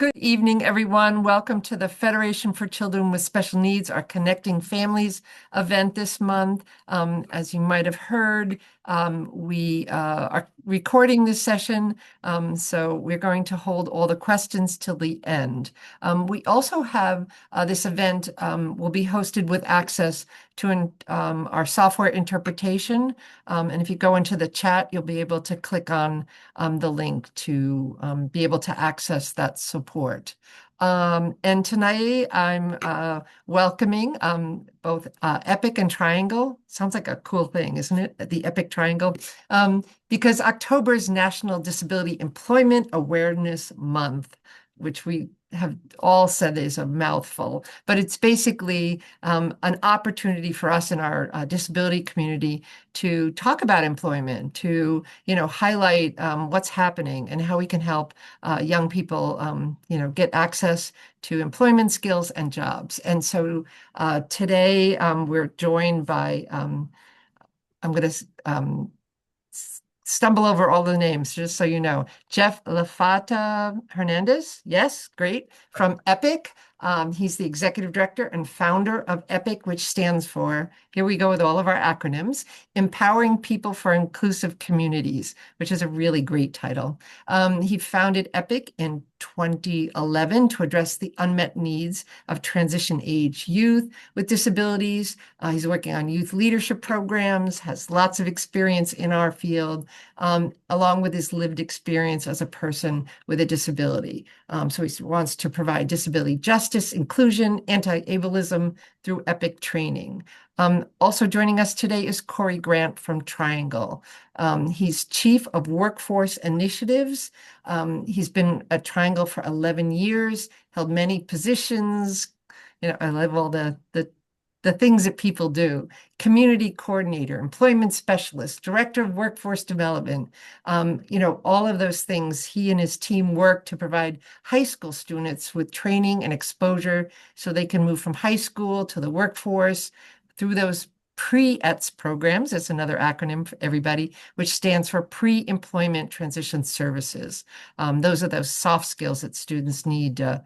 Good evening, everyone. Welcome to the Federation for Children with Special Needs, our Connecting Families event this month. As you might have heard, we are recording this session, so we're going to hold all the questions till the end. We also have this event will be hosted with access to our software interpretation. And if you go into the chat, you'll be able to click on the link to be able to access that support. And tonight I'm welcoming both Epic and Triangle. Sounds like a cool thing, isn't it? The Epic Triangle. Because October is National Disability Employment Awareness Month, which we have all said is a mouthful, but it's basically an opportunity for us in our disability community to talk about employment, to highlight what's happening and how we can help young people get access to employment skills and jobs. And so today we're joined by I'm going to stumble over all the names, just so you know. Jeff Lafata-Hernandez, yes, great, from Epic. He's the executive director and founder of Epic, which stands for, here we go with all of our acronyms, Empowering People for Inclusive Communities, which is a really great title. He founded Epic in 2011 to address the unmet needs of transition age youth with disabilities. He's working on youth leadership programs, has lots of experience in our field, along with his lived experience as a person with a disability. So he wants to provide disability justice, inclusion, anti-ableism through Epic training. Also joining us today is Corey Grant from Triangle. He's Chief of Workforce Initiatives. He's been at Triangle for 11 years, held many positions. I love all the things that people do. Community coordinator, employment specialist, director of workforce development. All of those things, he and his team work to provide high school students with training and exposure so they can move from high school to the workforce through those pre-ETS programs. That's another acronym for everybody, which stands for Pre-Employment Transition Services. Those are those soft skills that students need to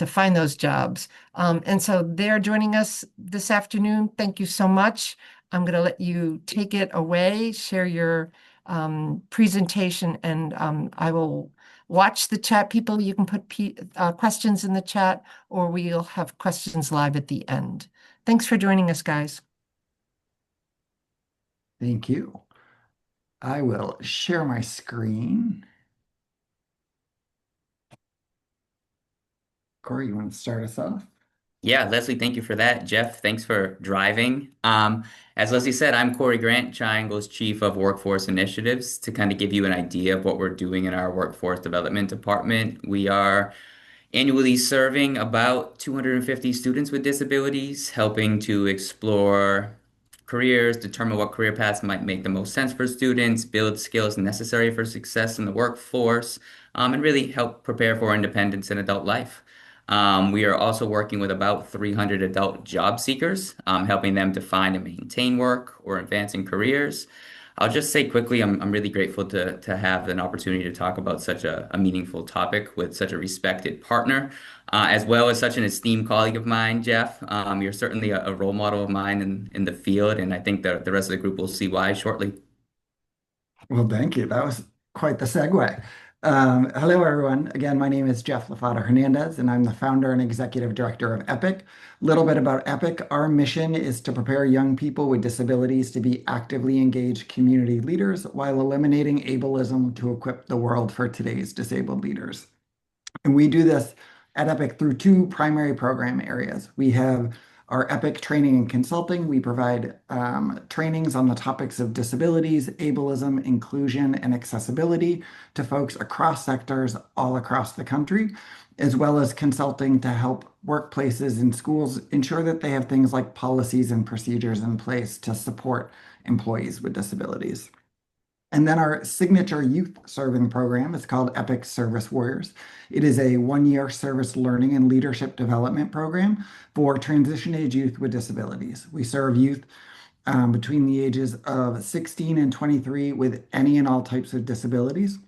find those jobs. And so they're joining us this afternoon. Thank you so much. I'm going to let you take it away, share your presentation, and I will watch the chat. People, you can put questions in the chat, or we'll have questions live at the end. Thanks for joining us, guys. Thank you. I will share my screen. Corey, you want to start us off? Yeah, Leslie, thank you for that. Jeff, thanks for driving. As Leslie said, I'm Corey Grant, Triangle's Chief of Workforce Initiatives. To kind of give you an idea of what we're doing in our Workforce Development Department, we are annually serving about 250 students with disabilities, helping to explore careers, determine what career paths might make the most sense for students, build skills necessary for success in the workforce, and really help prepare for independence in adult life. We are also working with about 300 adult job seekers, helping them to find and maintain work or advancing careers. I'll just say quickly, I'm really grateful to have an opportunity to talk about such a meaningful topic with such a respected partner, as well as such an esteemed colleague of mine, Jeff. You're certainly a role model of mine in the field, and I think the rest of the group will see why shortly. Well, thank you. That was quite the segue. Hello, everyone. Again, my name is Jeff Lafata-Hernandez, and I'm the founder and executive director of Epic. A little bit about Epic. Our mission is to prepare young people with disabilities to be actively engaged community leaders while eliminating ableism to equip the world for today's disabled leaders. And we do this at Epic through two primary program areas. We have our Epic training and consulting. We provide trainings on the topics of disabilities, ableism, inclusion, and accessibility to folks across sectors all across the country, as well as consulting to help workplaces and schools ensure that they have things like policies and procedures in place to support employees with disabilities. And then our signature youth serving program is called Epic Service Warriors. It is a one-year service learning and leadership development program for transition age youth with disabilities. We serve youth between the ages of 16 and 23 with any and all types of disabilities.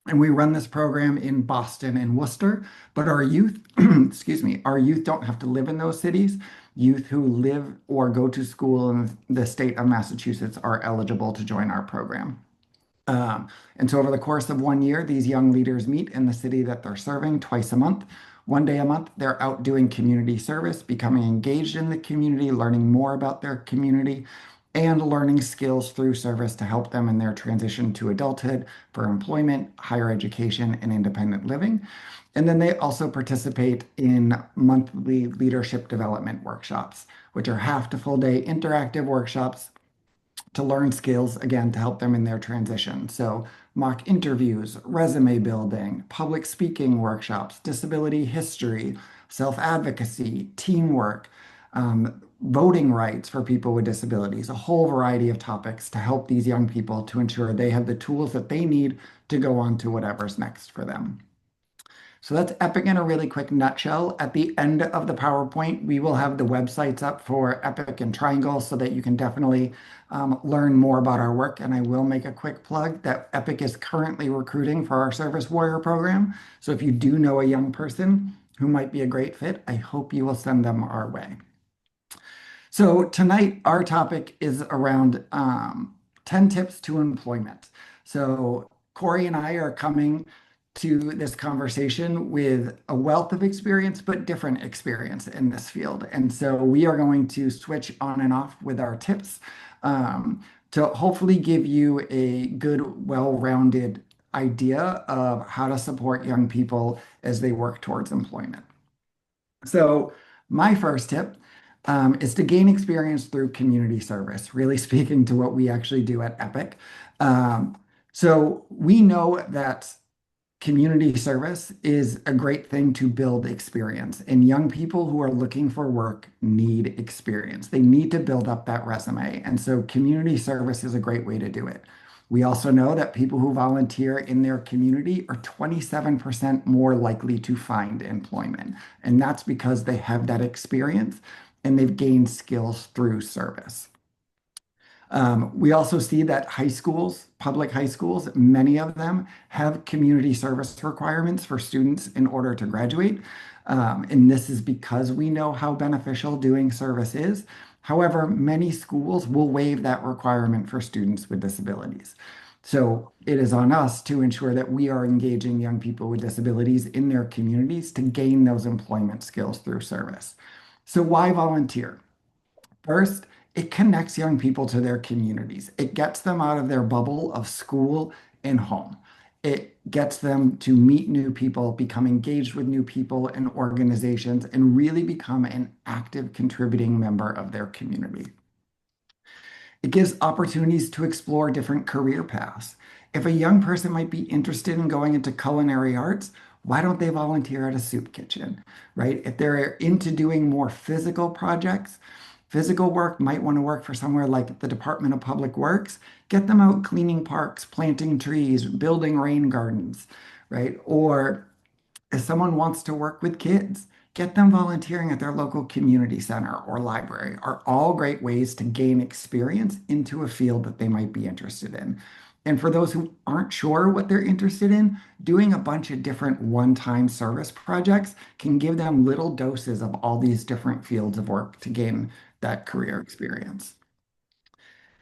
And we run this program in Boston and Worcester, but our youth, excuse me, our youth don't have to live in those cities. Youth who live or go to school in the state of Massachusetts are eligible to join our program. And so over the course of 1 year, these young leaders meet in the city that they're serving twice a month. 1 day a month, they're out doing community service, becoming engaged in the community, learning more about their community, and learning skills through service to help them in their transition to adulthood for employment, higher education, and independent living. And then they also participate in monthly leadership development workshops, which are half to full day interactive workshops to learn skills, again, to help them in their transition. So, mock interviews, resume building, public speaking workshops, disability history, self advocacy, teamwork, voting rights for people with disabilities, a whole variety of topics to help these young people to ensure they have the tools that they need to go on to whatever's next for them. So that's Epic in a really quick nutshell. At the end of the PowerPoint, we will have the websites up for Epic and Triangle so that you can definitely learn more about our work. And I will make a quick plug that Epic is currently recruiting for our Service Warrior program. So if you do know a young person who might be a great fit, I hope you will send them our way. So tonight, our topic is around 10 tips to employment. So Corey and I are coming to this conversation with a wealth of experience, but different experience in this field. And so we are going to switch on and off with our tips to hopefully give you a good, well-rounded idea of how to support young people as they work towards employment. So my first tip is to gain experience through community service, really speaking to what we actually do at Epic. So we know that community service is a great thing to build experience, and young people who are looking for work need experience. They need to build up that resume, and so community service is a great way to do it. We also know that people who volunteer in their community are 27% more likely to find employment, and that's because they have that experience and they've gained skills through service. We also see that high schools, public high schools, many of them have community service requirements for students in order to graduate. And this is because we know how beneficial doing service is. However, many schools will waive that requirement for students with disabilities. So it is on us to ensure that we are engaging young people with disabilities in their communities to gain those employment skills through service. So why volunteer? First, it connects young people to their communities. It gets them out of their bubble of school and home. It gets them to meet new people, become engaged with new people and organizations, and really become an active contributing member of their community. It gives opportunities to explore different career paths. If a young person might be interested in going into culinary arts, why don't they volunteer at a soup kitchen, right? If they're into doing more physical projects, physical work, might want to work for somewhere like the Department of Public Works, get them out cleaning parks, planting trees, building rain gardens, right? Or if someone wants to work with kids, get them volunteering at their local community center or library are all great ways to gain experience into a field that they might be interested in. And for those who aren't sure what they're interested in, doing a bunch of different one-time service projects can give them little doses of all these different fields of work to gain that career experience.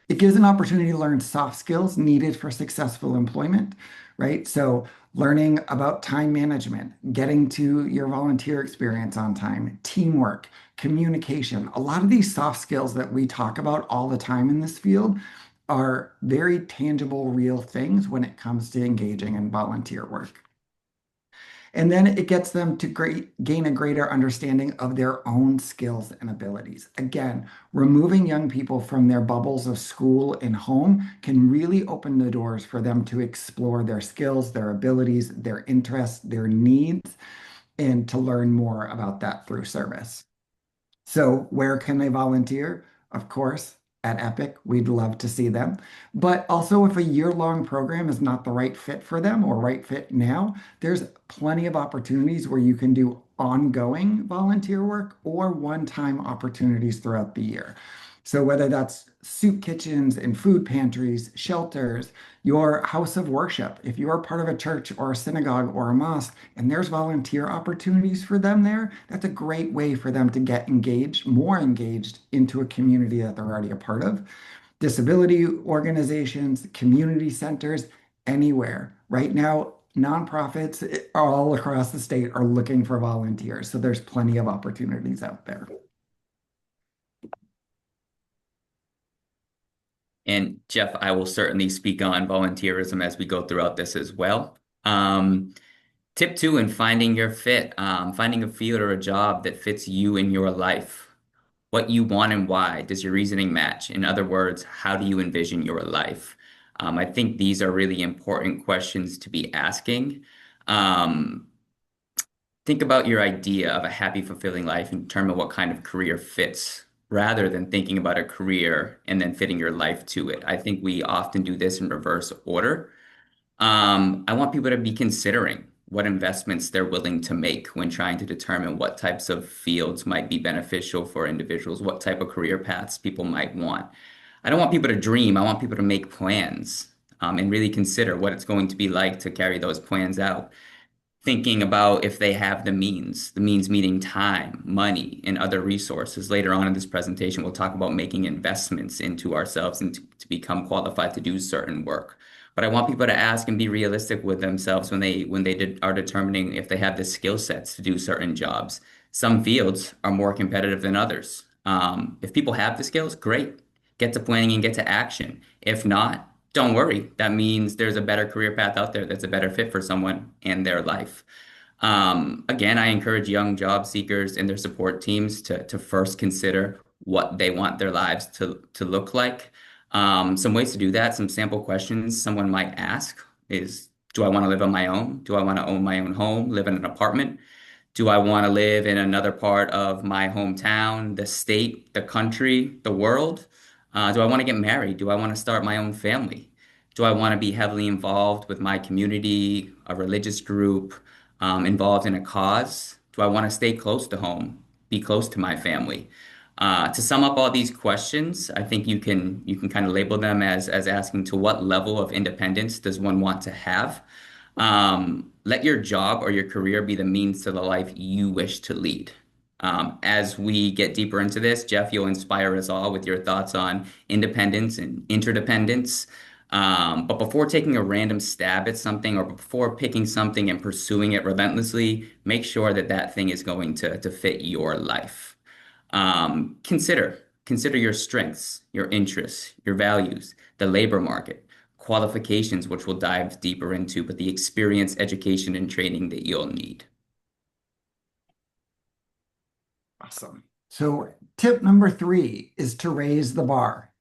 It gives an opportunity to learn soft skills needed for successful employment, right? So learning about time management, getting to your volunteer experience on time, teamwork, communication. A lot of these soft skills that we talk about all the time in this field are very tangible, real things when it comes to engaging in volunteer work. And then it gets them to gain a greater understanding of their own skills and abilities. Again, removing young people from their bubbles of school and home can really open the doors for them to explore their skills, their abilities, their interests, their needs, and to learn more about that through service. So where can they volunteer? Of course, at Epic, we'd love to see them. But also, if a year-long program is not the right fit for them or right fit now, there's plenty of opportunities where you can do ongoing volunteer work or one-time opportunities throughout the year. So whether that's soup kitchens and food pantries, shelters, your house of worship. If you are part of a church or a synagogue or a mosque and there's volunteer opportunities for them there, that's a great way for them to get engaged, more engaged into a community that they're already a part of. Disability organizations, community centers, anywhere. Right now, nonprofits all across the state are looking for volunteers. So there's plenty of opportunities out there. And Jeff, I will certainly speak on volunteerism as we go throughout this as well. Um, Tip two in finding your fit, finding a field or a job that fits you in your life. What you want and why. Does your reasoning match? In other words, how do you envision your life? I think these are really important questions to be asking. Um, think about your idea of a happy, fulfilling life and determine what kind of career fits rather than thinking about a career and then fitting your life to it. I think we often do this in reverse order. I want people to be considering what investments they're willing to make when trying to determine what types of fields might be beneficial for individuals, what type of career paths people might want. I don't want people to dream. I want people to make plans, and really consider what it's going to be like to carry those plans out, thinking about if they have the means meaning time, money, and other resources. Later on in this presentation, we'll talk about making investments into ourselves and to become qualified to do certain work. But I want people to ask and be realistic with themselves when are determining if they have the skill sets to do certain jobs. Some fields are more competitive than others. If people have the skills, great. Get to planning and get to action. If not, don't worry. That means there's a better career path out there that's a better fit for someone and their life. Again, I encourage young job seekers and their support teams to first consider what they want their lives to look like. Some ways to do that, some sample questions someone might ask is, do I want to live on my own? Do I want to own my own home, live in an apartment? Do I want to live in another part of my hometown, the state, the country, the world? Do I want to get married? Do I want to start my own family? Do I want to be heavily involved with my community, a religious group, involved in a cause? Do I want to stay close to home, be close to my family? To sum up all these questions, I think you can kind of label them as asking to what level of independence does one want to have? Let your job or your career be the means to the life you wish to lead. As we get deeper into this, Jeff, you'll inspire us all with your thoughts on independence and interdependence. But before taking a random stab at something or before picking something and pursuing it relentlessly, make sure that that thing is going to fit your life. Consider your strengths, your interests, your values, the labor market, qualifications, which we'll dive deeper into, but the experience, education, and training that you'll need. Awesome. So tip number 3 is to raise the bar.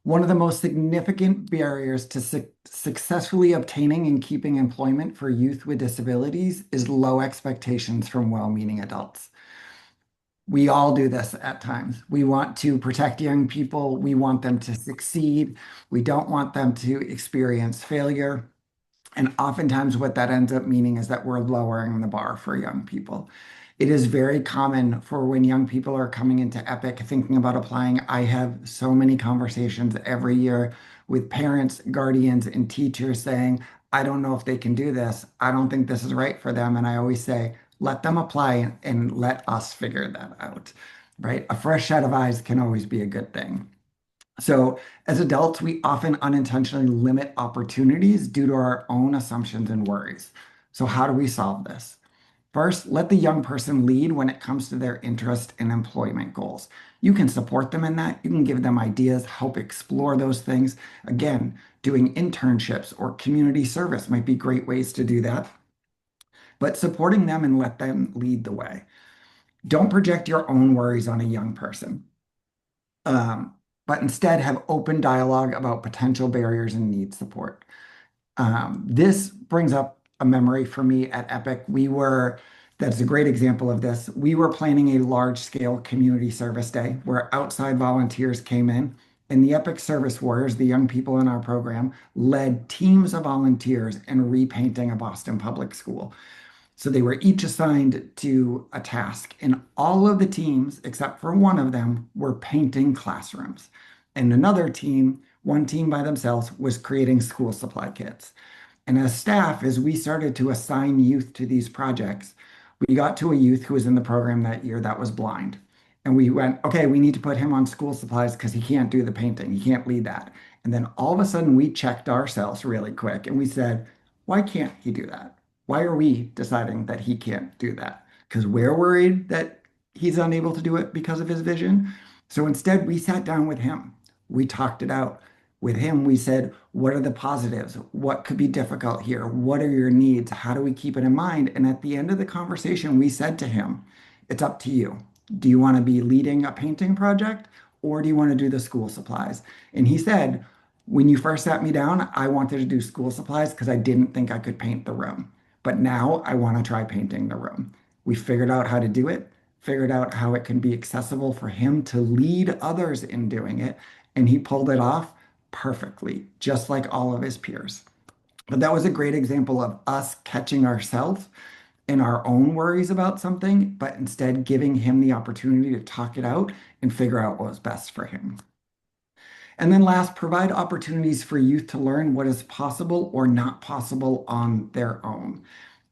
One of the most significant barriers to successfully obtaining and keeping employment for youth with disabilities is low expectations from well-meaning adults. We all do this at times. We want to protect young people. We want them to succeed. We don't want them to experience failure. And oftentimes, what that ends up meaning is that we're lowering the bar for young people. It is very common for when young people are coming into Epic thinking about applying. I have so many conversations every year with parents, guardians, and teachers saying, I don't know if they can do this. I don't think this is right for them. And I always say, let them apply and let us figure that out, right? A fresh set of eyes can always be a good thing. So, as adults, we often unintentionally limit opportunities due to our own assumptions and worries. So, how do we solve this? First, let the young person lead when it comes to their interest and employment goals. You can support them in that. You can give them ideas, help explore those things. Again, doing internships or community service might be great ways to do that. But supporting them and let them lead the way. Don't project your own worries on a young person. But instead have open dialogue about potential barriers and need support. This brings up a memory for me at Epic. That's a great example of this. We were planning a large scale community service day where outside volunteers came in, and the Epic Service Warriors, the young people in our program, led teams of volunteers in repainting a Boston public school. So they were each assigned to a task, and all of the teams, except for one of them, were painting classrooms. And another team, one team by themselves, was creating school supply kits. And as staff, as we started to assign youth to these projects, we got to a youth who was in the program that year that was blind. And we went, okay, we need to put him on school supplies because he can't do the painting. He can't lead that. And then all of a sudden, we checked ourselves really quick and we said, why can't he do that? Why are we deciding that he can't do that? Because we're worried that he's unable to do it because of his vision. So instead, we sat down with him. We talked it out. With him, we said, what are the positives? What could be difficult here? What are your needs? How do we keep it in mind? And at the end of the conversation, we said to him, it's up to you. Do you want to be leading a painting project or do you want to do the school supplies? And he said, when you first sat me down, I wanted to do school supplies because I didn't think I could paint the room. But now I want to try painting the room. We figured out how to do it, figured out how it can be accessible for him to lead others in doing it. And he pulled it off perfectly, just like all of his peers. But that was a great example of us catching ourselves in our own worries about something, but instead giving him the opportunity to talk it out and figure out what was best for him. And then last, provide opportunities for youth to learn what is possible or not possible on their own.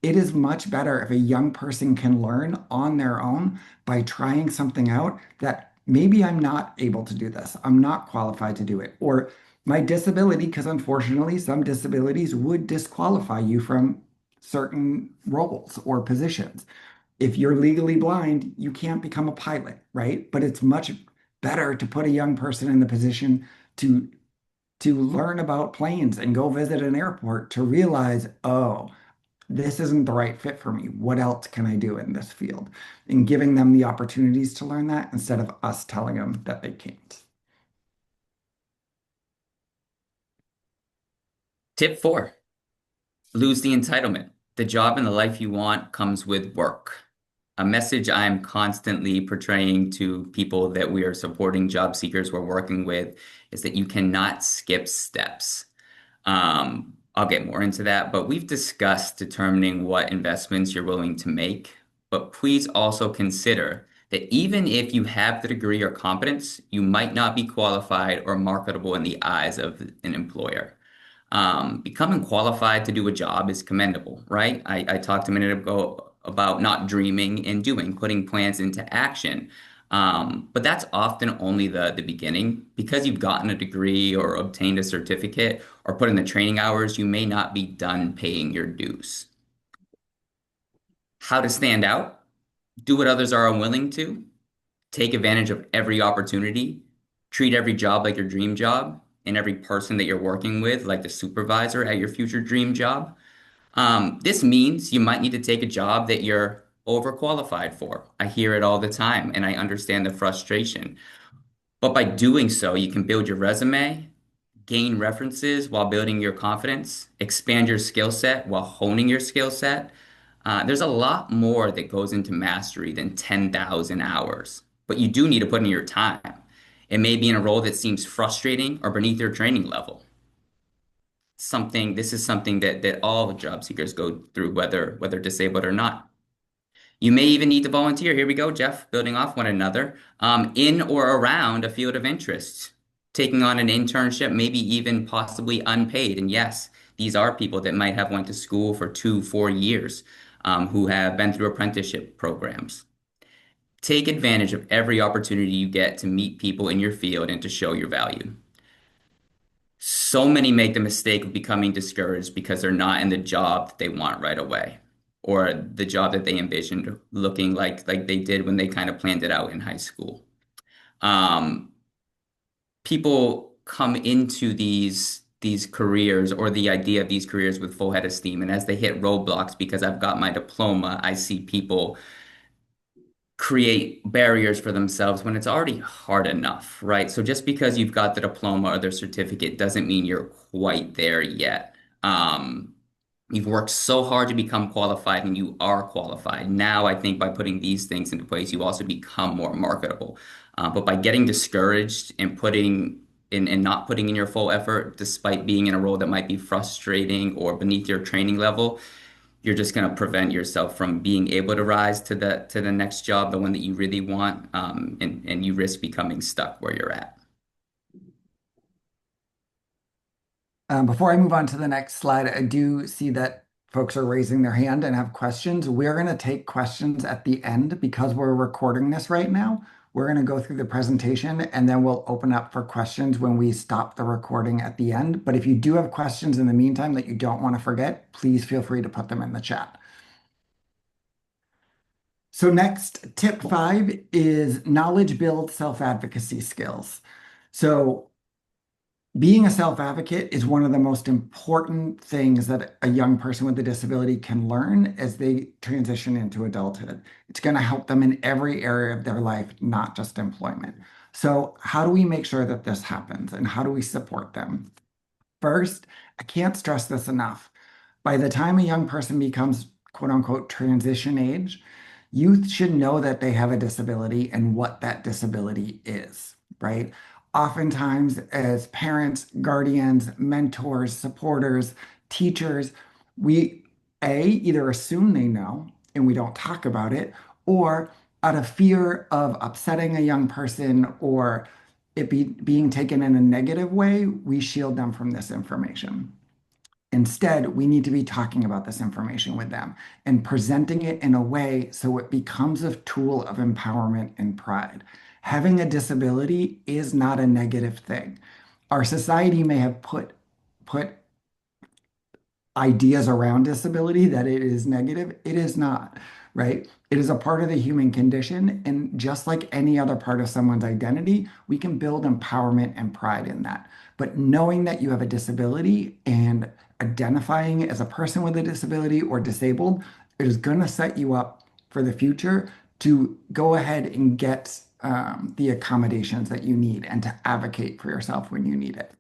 It is much better if a young person can learn on their own by trying something out that maybe I'm not able to do this. I'm not qualified to do it. Or my disability, because unfortunately, some disabilities would disqualify you from certain roles or positions. If you're legally blind, you can't become a pilot, right? But it's much better to put a young person in the position to learn about planes and go visit an airport to realize, oh, this isn't the right fit for me. What else can I do in this field? And giving them the opportunities to learn that instead of us telling them that they can't. Tip 4, lose the entitlement. The job and the life you want comes with work. A message I'm constantly portraying to people that we are supporting job seekers we're working with is that you cannot skip steps. I'll get more into that, but we've discussed determining what investments you're willing to make. But please also consider that even if you have the degree or competence, you might not be qualified or marketable in the eyes of an employer. Becoming qualified to do a job is commendable, right? I talked a minute ago about not dreaming and doing, putting plans into action. But that's often only the beginning. Because you've gotten a degree or obtained a certificate or put in the training hours, you may not be done paying your dues. How to stand out? Do what others are unwilling to. Take advantage of every opportunity. Treat every job like your dream job and every person that you're working with like the supervisor at your future dream job. This means you might need to take a job that you're overqualified for. I hear it all the time and I understand the frustration. But by doing so, you can build your resume, gain references while building your confidence, expand your skill set while honing your skill set. There's a lot more that goes into mastery than 10,000 hours, but you do need to put in your time. It may be in a role that seems frustrating or beneath your training level. This is something that all job seekers go through, whether disabled or not. You may even need to volunteer. Here we go, Jeff, building off one another, in or around a field of interest, taking on an internship, maybe even possibly unpaid. And yes, these are people that might have went to school for 2, 4 years, who have been through apprenticeship programs. Take advantage of every opportunity you get to meet people in your field and to show your value. So many make the mistake of becoming discouraged because they're not in the job that they want right away, or the job that they envisioned looking like they did when they kind of planned it out in high school. Um, People come into these careers or the idea of these careers with full head of steam, and as they hit roadblocks because I've got my diploma, I see people create barriers for themselves when it's already hard enough, right? So just because you've got the diploma or the certificate doesn't mean you're quite there yet. You've worked so hard to become qualified and you are qualified. Now, I think by putting these things into place, you also become more marketable. But by getting discouraged and putting in and not putting in your full effort, despite being in a role that might be frustrating or beneath your training level, you're just going to prevent yourself from being able to rise to the next job, the one that you really want, and you risk becoming stuck where you're at. Before I move on to the next slide, I do see that folks are raising their hand and have questions. We're going to take questions at the end because we're recording this right now. We're going to go through the presentation and then we'll open up for questions when we stop the recording at the end. But if you do have questions in the meantime that you don't want to forget, please feel free to put them in the chat. So next, tip 5 is knowledge build self-advocacy skills. So being a self-advocate is one of the most important things that a young person with a disability can learn as they transition into adulthood. It's going to help them in every area of their life, not just employment. So how do we make sure that this happens and how do we support them? First, I can't stress this enough. By the time a young person becomes quote unquote transition age, youth should know that they have a disability and what that disability is, right? Oftentimes, as parents, guardians, mentors, supporters, teachers, we either assume they know and we don't talk about it, or out of fear of upsetting a young person or being taken in a negative way, we shield them from this information. Instead, we need to be talking about this information with them and presenting it in a way so it becomes a tool of empowerment and pride. Having a disability is not a negative thing. Our society may have put ideas around disability that it is negative. It is not, right? It is a part of the human condition. And just like any other part of someone's identity, we can build empowerment and pride in that. But knowing that you have a disability and identifying as a person with a disability or disabled, it is going to set you up for the future to go ahead and get the accommodations that you need and to advocate for yourself when you need it.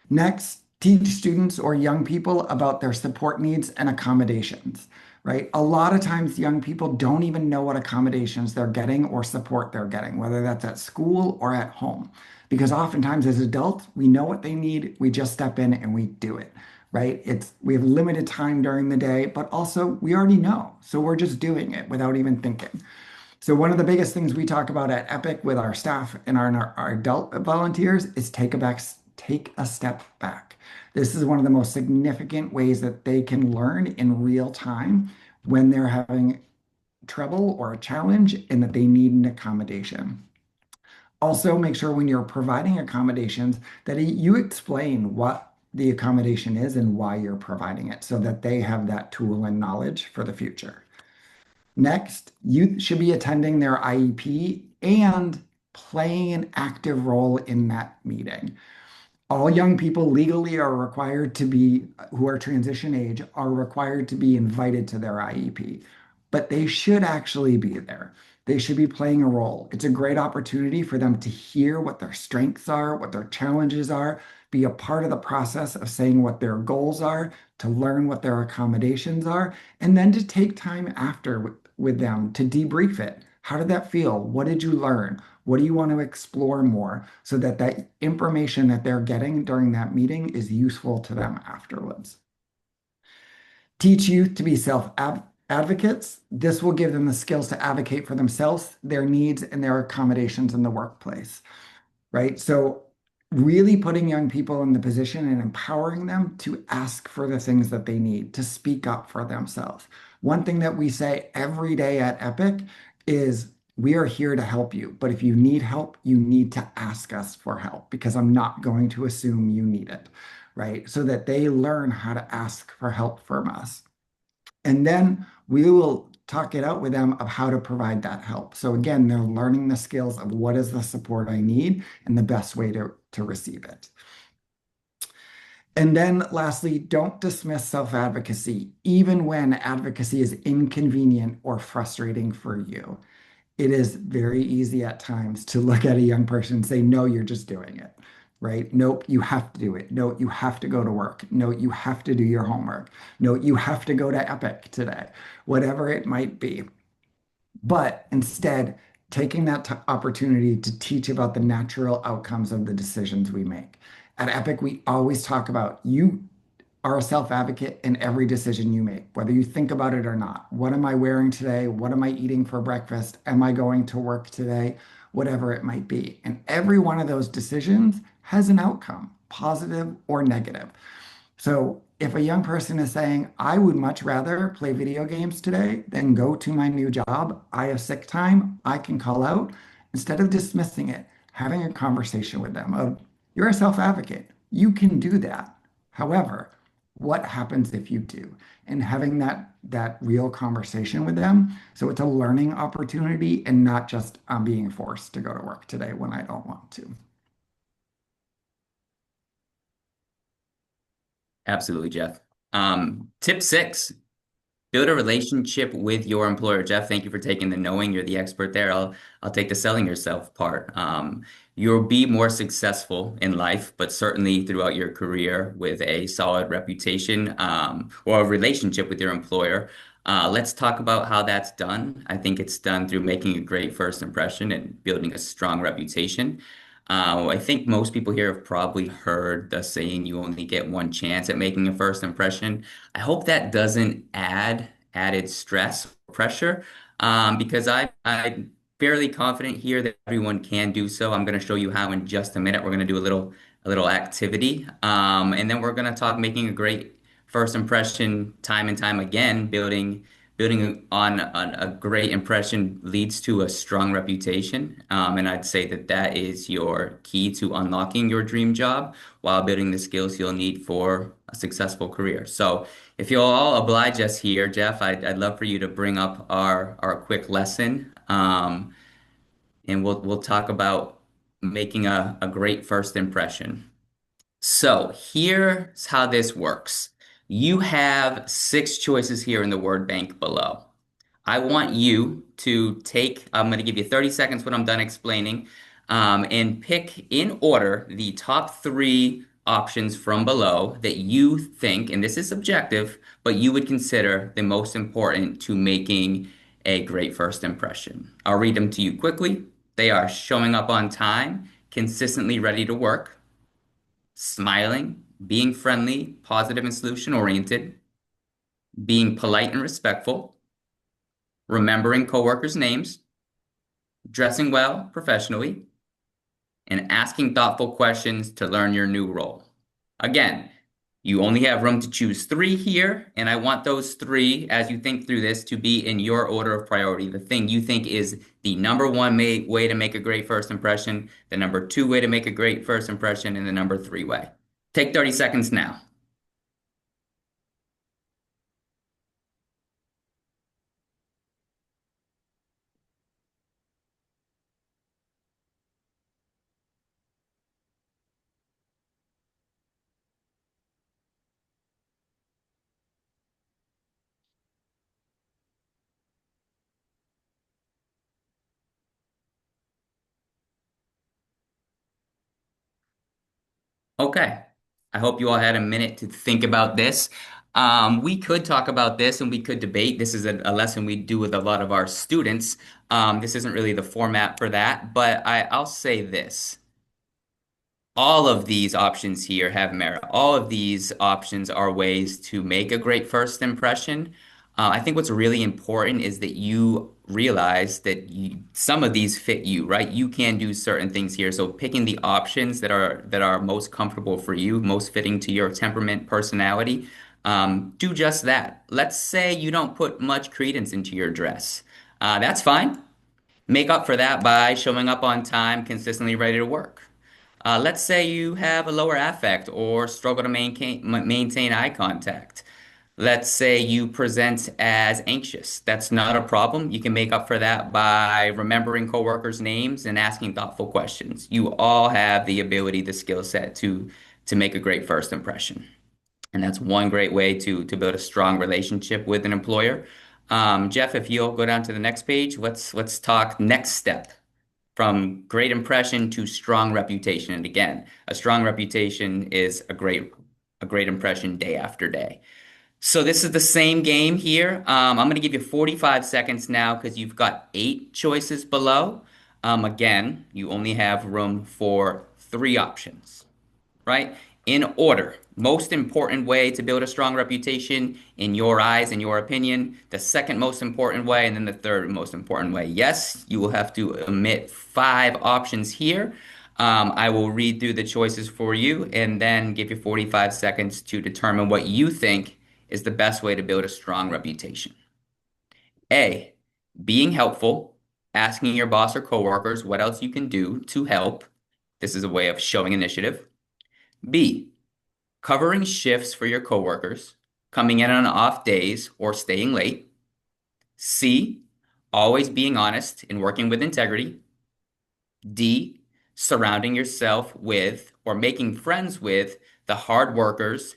Next, teach students or young people about their support needs and accommodations, right? A lot of times, young people don't even know what accommodations they're getting or support they're getting, whether that's at school or at home. Because oftentimes, as adults, we know what they need, we just step in and we do it, right? We have limited time during the day, but also we already know. So we're just doing it without even thinking. So one of the biggest things we talk about at Epic with our staff and our adult volunteers is take a step back. This is one of the most significant ways that they can learn in real time when they're having trouble or a challenge and that they need an accommodation. Also, make sure when you're providing accommodations that you explain what the accommodation is and why you're providing it so that they have that tool and knowledge for the future. Next, youth should be attending their IEP and playing an active role in that meeting. All young people legally are required to be, who are transition age, are required to be invited to their IEP, but they should actually be there. They should be playing a role. It's a great opportunity for them to hear what their strengths are, what their challenges are, be a part of the process of saying what their goals are, to learn what their accommodations are, and then to take time after with them to debrief it. How did that feel? What did you learn? What do you want to explore more so that that information that they're getting during that meeting is useful to them afterwards? Teach youth to be self-advocates. This will give them the skills to advocate for themselves, their needs, and their accommodations in the workplace, right? So really putting young people in the position and empowering them to ask for the things that they need, to speak up for themselves. One thing that we say every day at Epic is we are here to help you, but if you need help, you need to ask us for help because I'm not going to assume you need it, right? So that they learn how to ask for help from us. And then we will talk it out with them of how to provide that help. So again, they're learning the skills of what is the support I need and the best way to receive it. And then lastly, don't dismiss self-advocacy, even when advocacy is inconvenient or frustrating for you. It is very easy at times to look at a young person and say, no, you're just doing it, right? Nope, you have to do it. No, you have to go to work. No, you have to do your homework. No, you have to go to Epic today, whatever it might be. But instead, taking that opportunity to teach about the natural outcomes of the decisions we make. At Epic, we always talk about you are a self-advocate in every decision you make, whether you think about it or not. What am I wearing today? What am I eating for breakfast? Am I going to work today? Whatever it might be. And every one of those decisions has an outcome, positive or negative. So if a young person is saying, I would much rather play video games today than go to my new job, I have sick time, I can call out, instead of dismissing it, having a conversation with them of, you're a self-advocate, you can do that. However, what happens if you do? And having that real conversation with them. So it's a learning opportunity and not just I'm being forced to go to work today when I don't want to. Absolutely, Jeff. Tip six, build a relationship with your employer. Jeff, thank you for taking the knowing. You're the expert there. I'll take the selling yourself part. You'll be more successful in life, but certainly throughout your career with a solid reputation, or a relationship with your employer. Let's talk about how that's done. I think it's done through making a great first impression and building a strong reputation. I think most people here have probably heard the saying, you only get one chance at making a first impression. I hope that doesn't add added stress or pressure, because I'm fairly confident here that everyone can do so. I'm going to show you how in just a minute. We're going to do a little activity, and then we're going to talk making a great first impression time and time again. Building on a great impression leads to a strong reputation, and I'd say that that is your key to unlocking your dream job while building the skills you'll need for a successful career. So. If you'll all oblige us here, Jeff, I'd love for you to bring up our quick lesson, and we'll talk about making a great first impression. So here's how this works. You have six choices here in the word bank below. I want you to take, I'm going to give you 30 seconds when I'm done explaining, and pick in order the top three options from below that you think, and this is subjective, but you would consider the most important to making a great first impression. I'll read them to you quickly. They are showing up on time, consistently ready to work, smiling, being friendly, positive and solution oriented, being polite and respectful, remembering coworkers' names, dressing well professionally, and asking thoughtful questions to learn your new role. Again, you only have room to choose three here, and I want those three, as you think through this, to be in your order of priority. The thing you think is the number one way to make a great first impression, the number two way to make a great first impression, and the number three way. Take 30 seconds now. Okay. I hope you all had a minute to think about this. We could talk about this and we could debate. This is a lesson we do with a lot of our students. This isn't really the format for that, but I'll say this. All of these options here have merit. All of these options are ways to make a great first impression. I think what's really important is that you realize that some of these fit you, right? You can do certain things here. So picking the options that are most comfortable for you, most fitting to your temperament, personality, do just that. Let's say you don't put much credence into your dress. That's fine. Make up for that by showing up on time, consistently ready to work. Let's say you have a lower affect or struggle to maintain eye contact. Let's say you present as anxious. That's not a problem. You can make up for that by remembering coworkers' names and asking thoughtful questions. You all have the ability, the skill set to make a great first impression. And that's one great way to build a strong relationship with an employer. Jeff, if you'll go down to the next page, let's talk next step from great impression to strong reputation. And again, a strong reputation is a great impression day after day. So this is the same game here. I'm going to give you 45 seconds now because you've got eight choices below. Again, you only have room for three options, right? In order, most important way to build a strong reputation in your eyes, in your opinion, the second most important way, and then the third most important way. Yes, you will have to omit five options here. I will read through the choices for you and then give you 45 seconds to determine what you think is the best way to build a strong reputation. A, being helpful, asking your boss or coworkers what else you can do to help. This is a way of showing initiative. B, covering shifts for your coworkers, coming in on off days or staying late. C, always being honest and working with integrity. D, surrounding yourself with or making friends with the hard workers,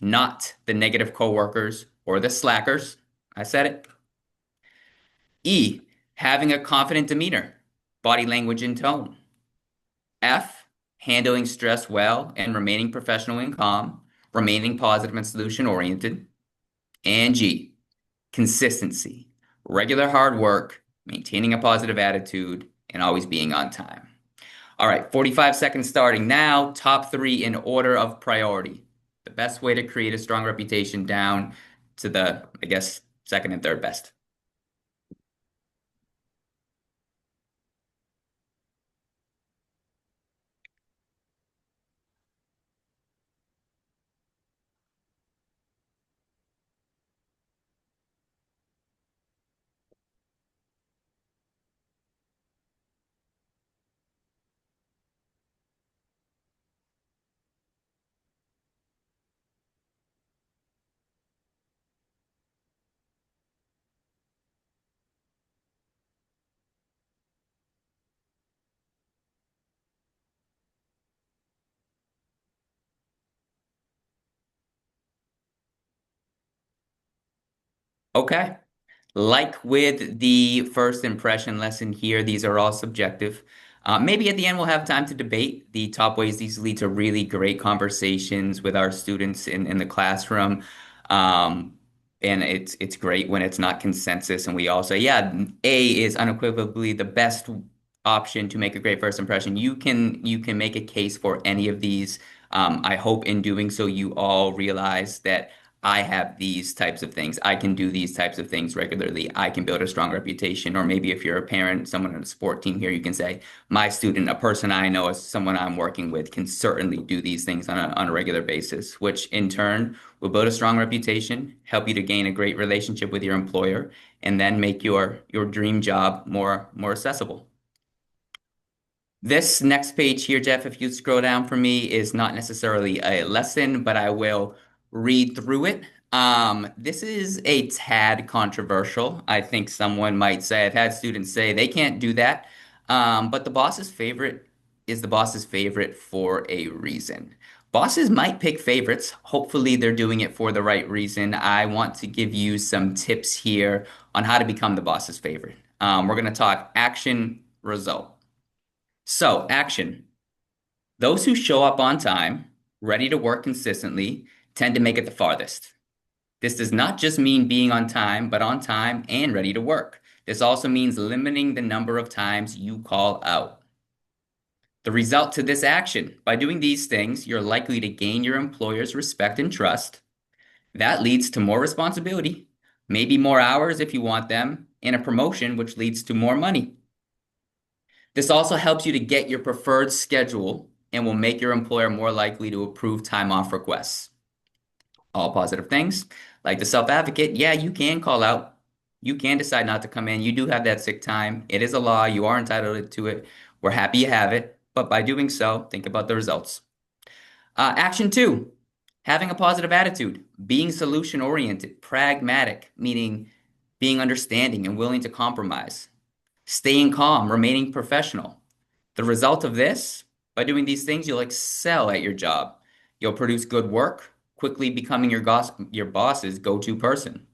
not the negative coworkers or the slackers. I said it. E, having a confident demeanor, body language and tone. F, handling stress well and remaining professional and calm, remaining positive and solution oriented. And G, consistency, regular hard work, maintaining a positive attitude, and always being on time. All right, 45 seconds starting now. Top three in order of priority. The best way to create a strong reputation down to the, I guess, second and third best. Okay. Like with the first impression lesson here, these are all subjective. Maybe at the end we'll have time to debate the top ways these lead to really great conversations with our students in the classroom. Um, and it's great when it's not consensus and we all say, yeah, A is unequivocally the best option to make a great first impression. You can make a case for any of these. I hope in doing so you all realize that I have these types of things. I can do these types of things regularly. I can build a strong reputation. Or maybe if you're a parent, someone on a sport team here, you can say, my student, a person I know, as someone I'm working with, can certainly do these things on a regular basis, which in turn will build a strong reputation, help you to gain a great relationship with your employer, and then make your dream job more accessible. This next page here, Jeff, if you scroll down for me, is not necessarily a lesson, but I will read through it. This is a tad controversial. I think someone might say, I've had students say they can't do that. But the boss's favorite is the boss's favorite for a reason. Bosses might pick favorites. Hopefully, they're doing it for the right reason. I want to give you some tips here on how to become the boss's favorite. We're going to talk action, result. So, action. Those who show up on time, ready to work consistently, tend to make it the farthest. This does not just mean being on time, but on time and ready to work. This also means limiting the number of times you call out. The result to this action, by doing these things, you're likely to gain your employer's respect and trust. That leads to more responsibility, maybe more hours if you want them, and a promotion, which leads to more money. This also helps you to get your preferred schedule and will make your employer more likely to approve time off requests. All positive things. Like the self-advocate, yeah, you can call out. You can decide not to come in. You do have that sick time. It is a law. You are entitled to it. We're happy you have it. But by doing so, think about the results. Action two, having a positive attitude, being solution-oriented, pragmatic, meaning being understanding and willing to compromise. Staying calm, remaining professional. The result of this, by doing these things, you'll excel at your job. You'll produce good work, quickly becoming your boss's go-to person.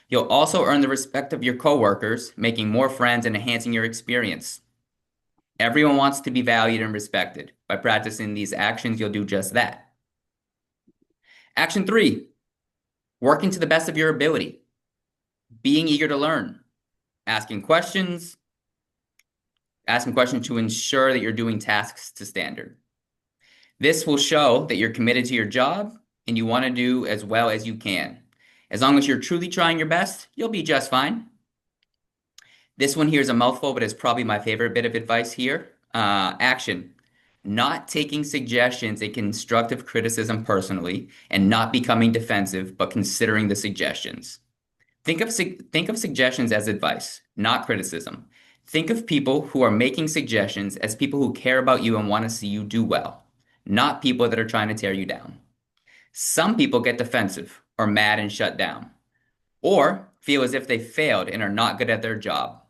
You'll also earn the respect of your coworkers, making more friends and enhancing your experience. Everyone wants to be valued and respected. By practicing these actions, you'll do just that. Action three, working to the best of your ability. Being eager to learn. Asking questions to ensure that you're doing tasks to standard. This will show that you're committed to your job and you want to do as well as you can. As long as you're truly trying your best, you'll be just fine. This one here is a mouthful, but it's probably my favorite bit of advice here. Action. not taking suggestions and constructive criticism personally, and not becoming defensive, but considering the suggestions. Think of suggestions as advice, not criticism. Think of people who are making suggestions as people who care about you and want to see you do well, not people that are trying to tear you down. Some people get defensive or mad and shut down, or feel as if they failed and are not good at their job.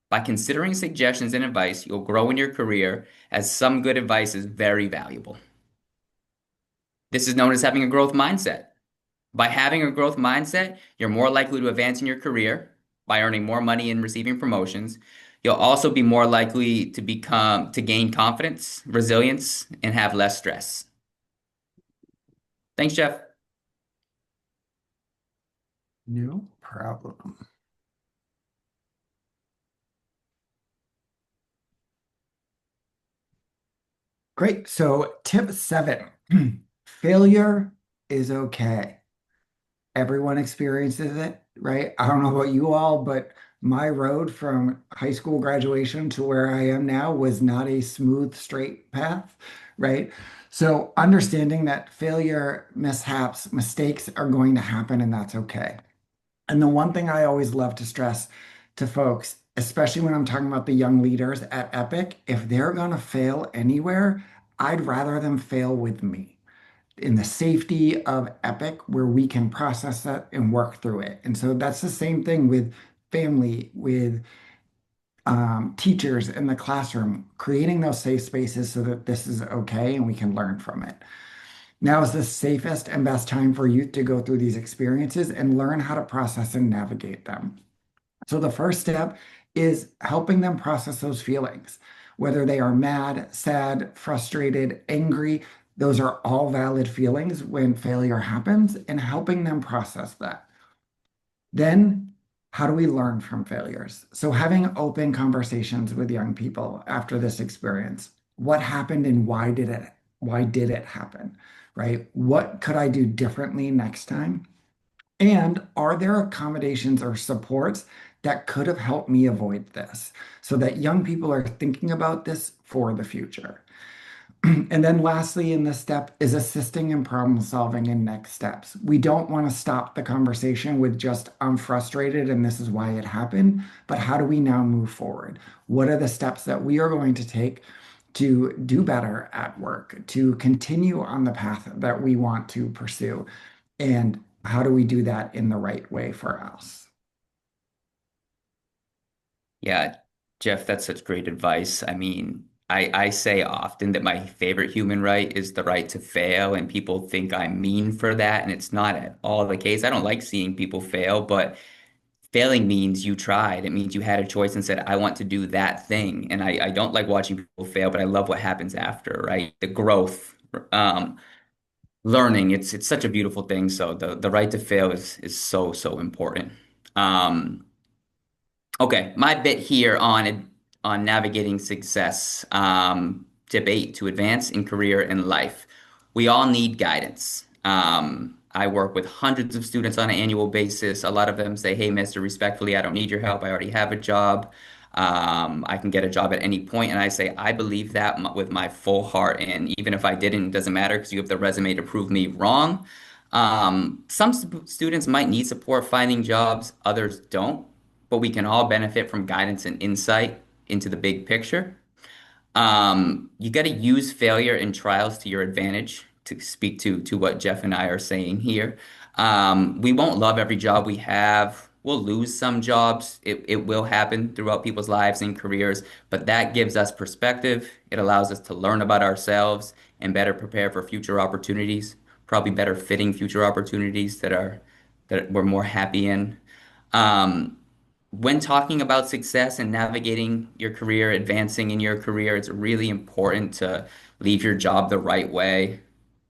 By considering suggestions and advice, you'll grow in your career as some good advice is very valuable. This is known as having a growth mindset. By having a growth mindset, you're more likely to advance in your career by earning more money and receiving promotions. You'll also be more likely to gain confidence, resilience, and have less stress. Thanks, Jeff. No problem. Great. So, tip 7, failure is okay. Everyone experiences it, right? I don't know about you all, but my road from high school graduation to where I am now was not a smooth, straight path, right? So, understanding that failure, mishaps, mistakes are going to happen, and that's okay. And the one thing I always love to stress to folks, especially when I'm talking about the young leaders at Epic, if they're going to fail anywhere, I'd rather them fail with me in the safety of Epic where we can process that and work through it. And so that's the same thing with family, with teachers in the classroom, creating those safe spaces so that this is okay and we can learn from it. Now is the safest and best time for youth to go through these experiences and learn how to process and navigate them. So the first step is helping them process those feelings, whether they are mad, sad, frustrated, angry. Those are all valid feelings when failure happens, and helping them process that. Then, how do we learn from failures? So having open conversations with young people after this experience. What happened and why did it happen? Right? What could I do differently next time? And are there accommodations or supports that could have helped me avoid this so that young people are thinking about this for the future? And then lastly, in this step is assisting in problem solving and next steps. We don't want to stop the conversation with just, I'm frustrated and this is why it happened, but how do we now move forward? What are the steps that we are going to take to do better at work, to continue on the path that we want to pursue? And how do we do that in the right way for us? Yeah, Jeff, that's such great advice. I mean, I say often that my favorite human right is the right to fail, and people think I'm mean for that, and it's not at all the case. I don't like seeing people fail, but failing means you tried. It means you had a choice and said, I want to do that thing. And I don't like watching people fail, but I love what happens after, right? The growth, um, learning, it's such a beautiful thing. So the right to fail is so important. Um, Okay, my bit here on navigating success. Tip 8, to advance in career and life. We all need guidance. I work with hundreds of students on an annual basis. A lot of them say, "Hey, mister, respectfully, I don't need your help. I already have a job. I can get a job at any point." And I say, I believe that with my full heart. And even if I didn't, it doesn't matter because you have the resume to prove me wrong. Some students might need support finding jobs, others don't, but we can all benefit from guidance and insight into the big picture. You got to use failure and trials to your advantage to speak to what Jeff and I are saying here. We won't love every job we have. We'll lose some jobs. It will happen throughout people's lives and careers, but that gives us perspective. It allows us to learn about ourselves and better prepare for future opportunities, probably better fitting future opportunities that we're more happy in. Um, when talking about success and navigating your career, advancing in your career, it's really important to leave your job the right way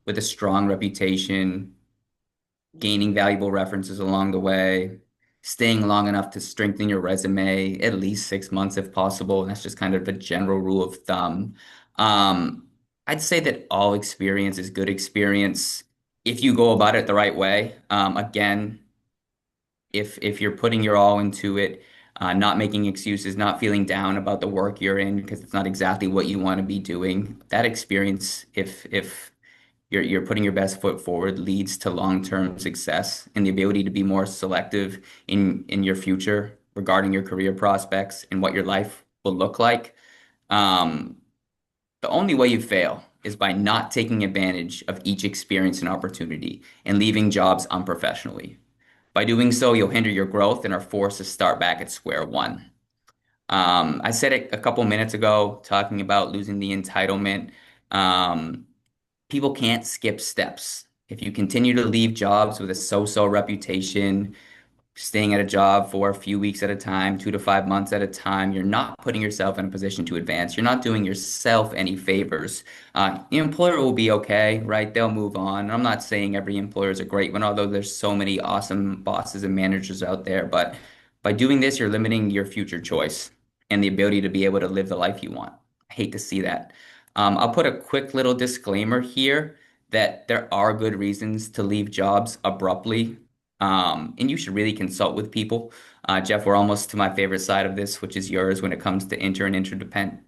with a strong reputation, gaining valuable references along the way, staying long enough to strengthen your resume, at least 6 months if possible. And that's just kind of the general rule of thumb. Um, I'd say that all experience is good experience if you go about it the right way. Again, if you're putting your all into it, not making excuses, not feeling down about the work you're in because it's not exactly what you want to be doing. That experience, if you're putting your best foot forward, leads to long-term success and the ability to be more selective in your future regarding your career prospects and what your life will look like. Um, the only way you fail is by not taking advantage of each experience and opportunity and leaving jobs unprofessionally. By doing so, you'll hinder your growth and are forced to start back at square one. I said it a couple minutes ago, talking about losing the entitlement. Um, People can't skip steps. If you continue to leave jobs with a so-so reputation, staying at a job for a few weeks at a time, 2 to 5 months at a time, you're not putting yourself in a position to advance. You're not doing yourself any favors. The employer will be okay, right? They'll move on. I'm not saying every employer is a great one, although there's so many awesome bosses and managers out there. But by doing this, you're limiting your future choice and the ability to be able to live the life you want. I hate to see that. I'll put a quick little disclaimer here that there are good reasons to leave jobs abruptly, and you should really consult with people. Jeff, we're almost to my favorite side of this, which is yours when it comes to independence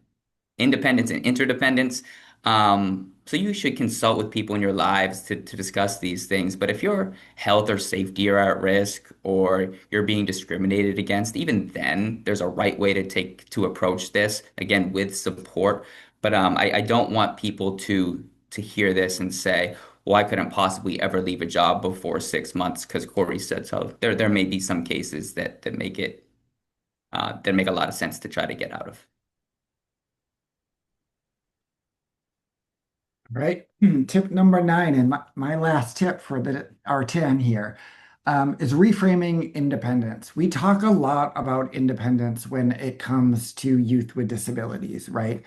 and interdependence. So you should consult with people in your lives to discuss these things. But if your health or safety are at risk or you're being discriminated against, even then, there's a right way to approach this, again, with support. But I don't want people to hear this and say, well, I couldn't possibly ever leave a job before 6 months because Corey said so. There may be some cases that make a lot of sense to try to get out of. Right. Tip number 9, and my last tip for our 10 here, is reframing independence. We talk a lot about independence when it comes to youth with disabilities, right?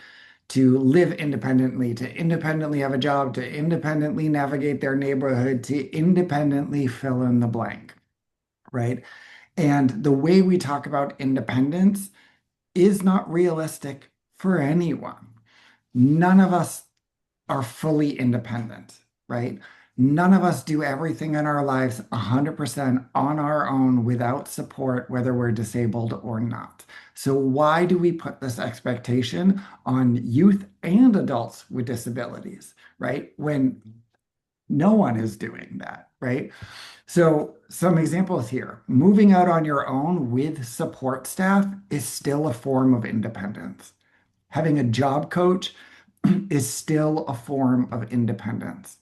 To live independently, to independently have a job, to independently navigate their neighborhood, to independently fill in the blank, right? And the way we talk about independence is not realistic for anyone. None of us are fully independent, right? None of us do everything in our lives 100% on our own without support, whether we're disabled or not. So, why do we put this expectation on youth and adults with disabilities, right? When no one is doing that, right? So, some examples here. Moving out on your own with support staff is still a form of independence. Having a job coach is still a form of independence.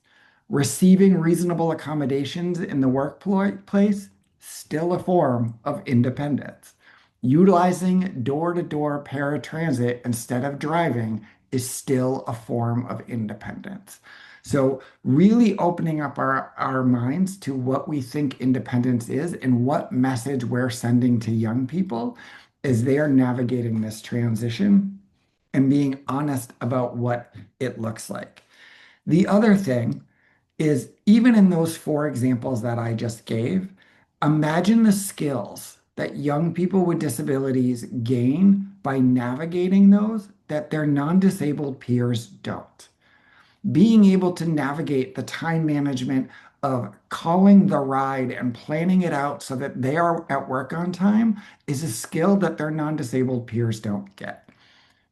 Receiving reasonable accommodations in the workplace, still a form of independence. Utilizing door-to-door paratransit instead of driving is still a form of independence. So, really opening up our minds to what we think independence is and what message we're sending to young people as they are navigating this transition and being honest about what it looks like. The other thing is, even in those 4 examples that I just gave, imagine the skills that young people with disabilities gain by navigating those that their non-disabled peers don't. Being able to navigate the time management of calling the ride and planning it out so that they are at work on time is a skill that their non-disabled peers don't get,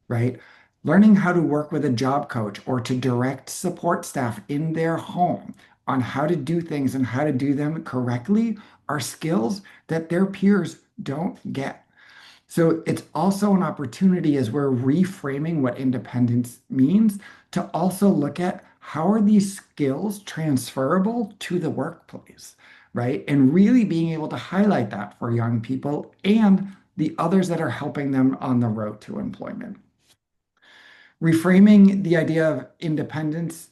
right? Learning how to work with a job coach or to direct support staff in their home on how to do things and how to do them correctly are skills that their peers don't get. So it's also an opportunity as we're reframing what independence means to also look at how are these skills transferable to the workplace, right? And really being able to highlight that for young people and the others that are helping them on the road to employment. Reframing the idea of independence,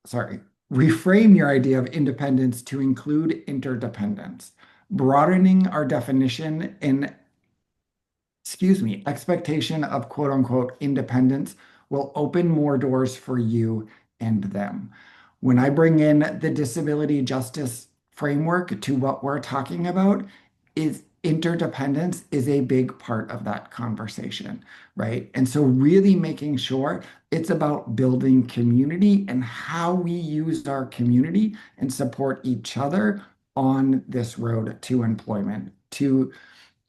sorry, reframe your idea of independence to include interdependence, broadening our definition in, expectation of quote unquote independence will open more doors for you and them. When I bring in the disability justice framework to what we're talking about, is interdependence is a big part of that conversation, right? And so really making sure it's about building community and how we use our community and support each other on this road to employment, to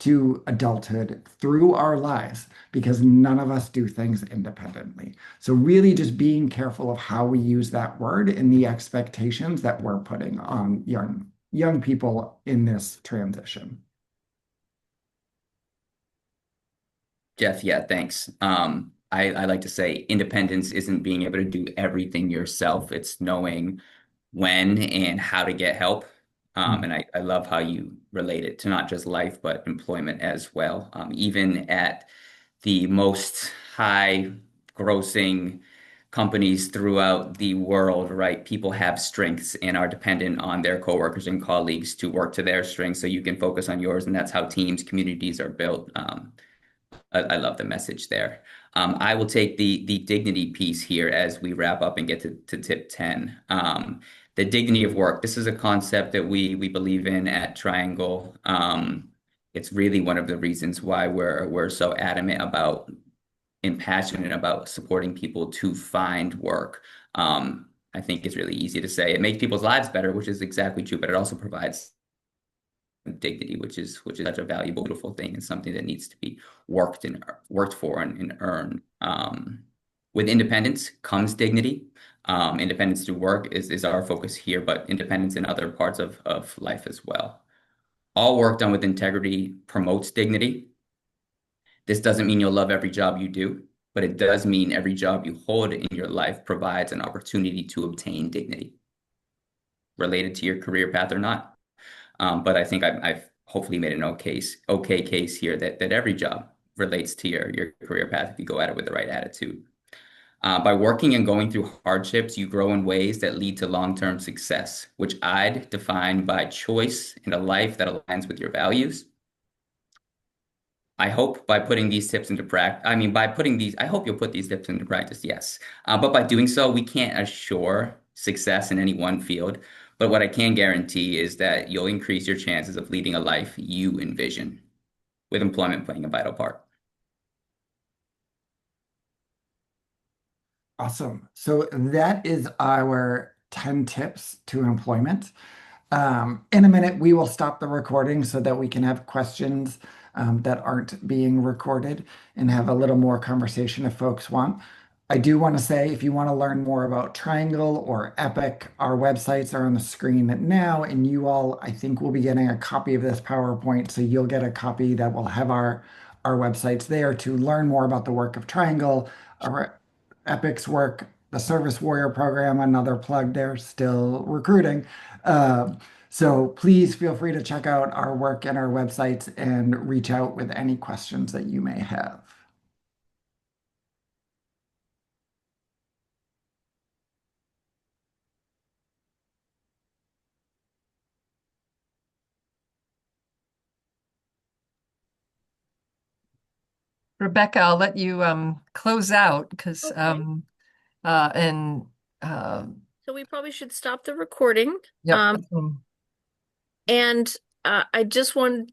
to adulthood through our lives because none of us do things independently. So really just being careful of how we use that word and the expectations that we're putting on young people in this transition. Jeff, yeah, thanks. I like to say independence isn't being able to do everything yourself. It's knowing when and how to get help. Mm. And I love how you relate it to not just life, but employment as well. Even at the most high grossing companies throughout the world, right? People have strengths and are dependent on their coworkers and colleagues to work to their strengths so you can focus on yours. And that's how teams, communities are built. I love the message there. I will take the dignity piece here as we wrap up and get to tip 10. The dignity of work. This is a concept that we believe in at Triangle. It's really one of the reasons why we're so adamant about and passionate about supporting people to find work. I think it's really easy to say it makes people's lives better, which is exactly true, but it also provides dignity, which is such a valuable, beautiful thing and something that needs to be worked for and earned. With independence comes dignity. Independence through work is our focus here, but independence in other parts of life as well. All work done with integrity promotes dignity. This doesn't mean you'll love every job you do, but it does mean every job you hold in your life provides an opportunity to obtain dignity, related to your career path or not. But I think I've hopefully made an okay case here that every job relates to your career path if you go at it with the right attitude. By working and going through hardships, you grow in ways that lead to long-term success, which I'd define by choice and a life that aligns with your values. I hope by putting these tips into practice, I mean, by putting these, I hope you'll put these tips into practice, yes. But by doing so, we can't assure success in any one field. But what I can guarantee is that you'll increase your chances of leading a life you envision, with employment playing a vital part. Awesome. So that is our 10 tips to employment. In a minute, we will stop the recording so that we can have questions that aren't being recorded and have a little more conversation if folks want. I do want to say if you want to learn more about Triangle or Epic, our websites are on the screen now, and you all, I think, will be getting a copy of this PowerPoint. So you'll get a copy that will have our websites there to learn more about the work of Triangle, our Epic's work, the Service Warrior program, another plug there, still recruiting. Um, so please feel free to check out our work and our websites and reach out with any questions that you may have. Rebecca, I'll let you close out because Okay. and uh, So we probably should stop the recording. yep. And I just want